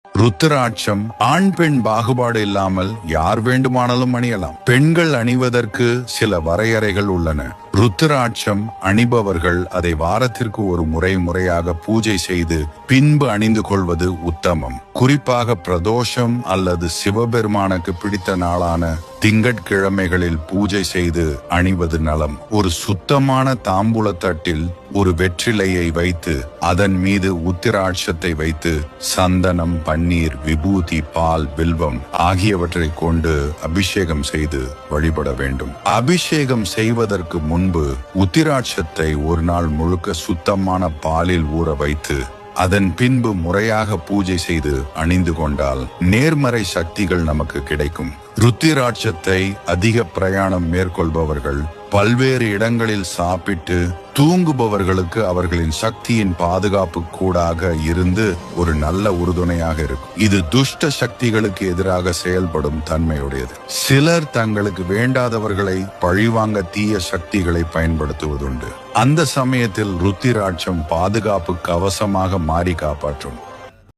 ருத்திராட்சம் ஆண் பெண் பாகுபாடு இல்லாமல் யார் வேண்டுமானாலும் அணியலாம். பெண்கள் அணிவதற்கு சில வரையறைகள் உள்ளன. ருத்திராட்சம் அணிபவர்கள் அதை வாரத்திற்கு ஒரு முறையாக பூஜை செய்து பின்பு அணிந்து கொள்வது உத்தமம். குறிப்பாக பிரதோஷம் அல்லது சிவபெருமானுக்கு பிடித்த நாளான திங்கட்கிழமைகளில் பூஜை செய்து அணிவது நலம். ஒரு சுத்தமான தாம்பூலத்தட்டில் ஒரு வெற்றிலையை வைத்து அதன் மீது உத்திராட்சத்தை வைத்து சந்தனம், பன்னீர், விபூதி, பால், வில்வம் ஆகியவற்றை கொண்டு அபிஷேகம் செய்து வழிபட வேண்டும். அபிஷேகம் செய்வதற்கு முன்பு உத்திராட்சத்தை ஒரு நாள் முழுக்க சுத்தமான பாலில் ஊற வைத்து அதன் பின்பு முறையாக பூஜை செய்து அணிந்து கொண்டால் நேர்மறை சக்திகள் நமக்கு கிடைக்கும். ருத்திராட்சத்தை அதிக பிரயாணம் மேற்கொள்பவர்கள், பல்வேறு இடங்களில் சாப்பிட்டு தூங்குபவர்களுக்கு அவர்களின் சக்தியின் பாதுகாப்பு கூடாக இருந்து ஒரு நல்ல உறுதுணையாக இருக்கும். இது துஷ்ட சக்திகளுக்கு எதிராக செயல்படும் தன்மையுடையது. சிலர் தங்களுக்கு வேண்டாதவர்களை பழிவாங்க தீய சக்திகளை பயன்படுத்துவதுண்டு. அந்த சமயத்தில் ருத்திராட்சம் பாதுகாப்பு கவசமாக மாறி காப்பாற்றும்.